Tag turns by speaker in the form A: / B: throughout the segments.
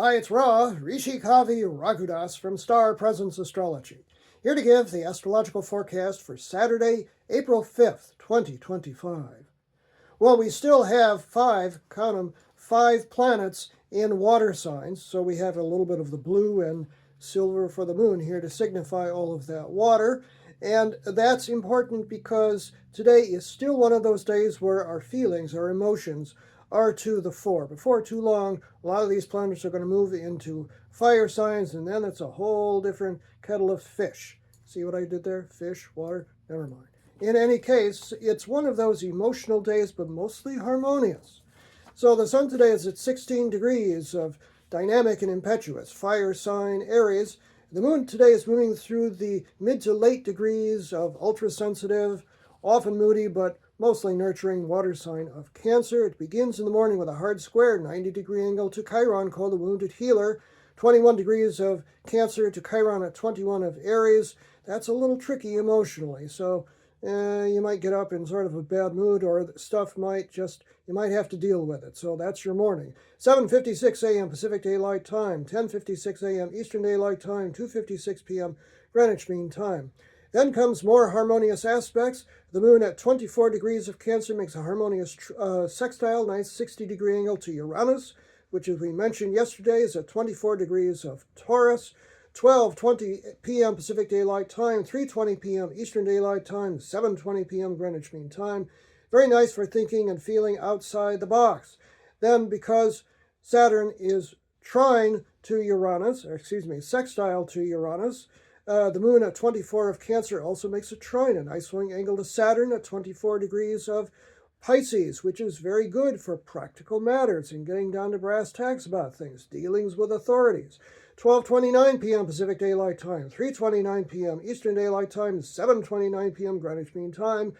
A: Hi, it's Ra, Rishi Kavi Raghudas from Star Presence Astrology, here to give the astrological forecast for Saturday, April 5th, 2025. Well, we still have five planets in water signs, so we have a little bit of the blue and silver for the moon here to signify all of that water. And that's important because today is still one of those days where our feelings, our emotions, are to the fore. Before too long, a lot of these planets are going to move into fire signs, and then it's a whole different kettle of fish. See what I did there? Fish, water, never mind. In any case, it's one of those emotional days, but mostly harmonious. So the sun today is at 16 degrees of dynamic and impetuous, fire sign Aries. The moon today is moving through the mid to late degrees of ultra-sensitive, often moody, but mostly nurturing water sign of Cancer. It begins in the morning with a hard square, 90-degree angle to Chiron, called the wounded healer. 21 degrees of Cancer to Chiron at 21 of Aries. That's a little tricky emotionally, so you might get up in sort of a bad mood, or stuff you might have to deal with it. So that's your morning. 7:56 a.m. Pacific Daylight Time, 10:56 a.m. Eastern Daylight Time, 2:56 p.m. Greenwich Mean Time. Then comes more harmonious aspects. The moon at 24 degrees of Cancer makes a harmonious sextile, nice 60-degree angle to Uranus, which, as we mentioned yesterday, is at 24 degrees of Taurus. 12:20 p.m. Pacific Daylight Time, 3:20 p.m. Eastern Daylight Time, 7:20 p.m. Greenwich Mean Time. Very nice for thinking and feeling outside the box. Then, because Saturn is sextile to Uranus, the moon at 24 of Cancer also makes a trine, a nice swing angle to Saturn at 24 degrees of Pisces, which is very good for practical matters and getting down to brass tacks about things, dealings with authorities. 12:29 p.m. Pacific Daylight Time, 3:29 p.m. Eastern Daylight Time, 7:29 p.m. Greenwich Mean Time.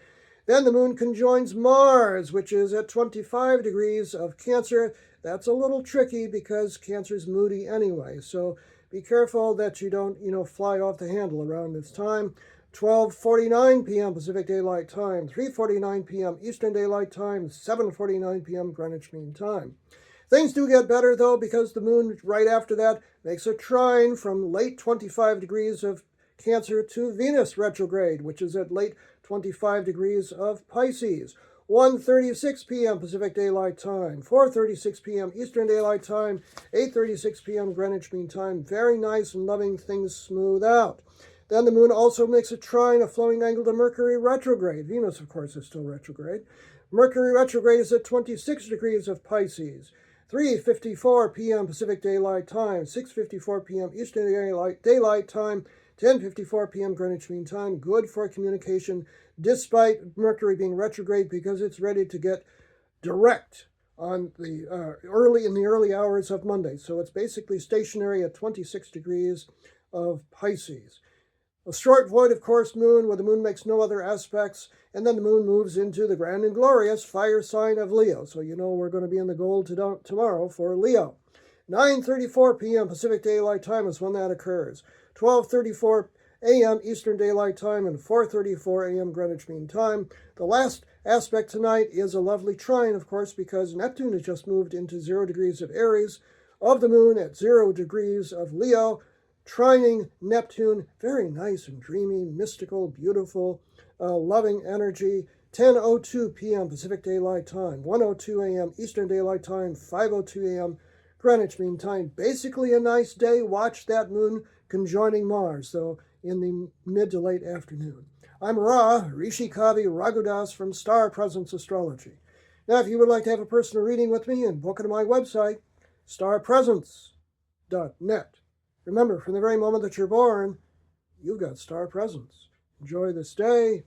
A: Then the moon conjoins Mars, which is at 25 degrees of Cancer. That's a little tricky because Cancer's moody anyway, so be careful that you don't, fly off the handle around this time. 12:49 p.m. Pacific Daylight Time, 3:49 p.m. Eastern Daylight Time, 7:49 p.m. Greenwich Mean Time. Things do get better, though, because the moon right after that makes a trine from late 25 degrees of Cancer to Venus retrograde, which is at late 25 degrees of Pisces. 1:36 p.m. Pacific Daylight Time, 4:36 p.m. Eastern Daylight Time, 8:36 p.m. Greenwich Mean Time. Very nice and loving things smooth out. Then the moon also makes a trine, a flowing angle to Mercury retrograde. Venus, of course, is still retrograde. Mercury retrograde is at 26 degrees of Pisces. 3:54 p.m. Pacific Daylight Time, 6:54 p.m. Eastern Daylight Time, 10:54 p.m. Greenwich Mean Time. Good for communication, despite Mercury being retrograde, because it's ready to get direct on the early hours of Monday. So it's basically stationary at 26 degrees of Pisces. A short void, of course, moon, where the moon makes no other aspects, and then the moon moves into the grand and glorious fire sign of Leo. So we're going to be in the gold tomorrow for Leo. 9:34 p.m. Pacific Daylight Time is when that occurs. 12:34 a.m. Eastern Daylight Time and 4:34 a.m. Greenwich Mean Time. The last aspect tonight is a lovely trine, of course, because Neptune has just moved into 0 degrees of Aries, of the moon at 0 degrees of Leo, trining Neptune. Very nice and dreamy, mystical, beautiful, loving energy. 10:02 p.m. Pacific Daylight Time, 1:02 a.m. Eastern Daylight Time, 5:02 a.m. Greenwich Mean Time. Basically a nice day. Watch that moon conjoining Mars, though, in the mid to late afternoon. I'm Ra, Rishi Kavi Raghudas from Star Presence Astrology. Now, if you would like to have a personal reading with me, and book it on my website, starpresence.net. Remember, from the very moment that you're born, you've got star presence. Enjoy this day.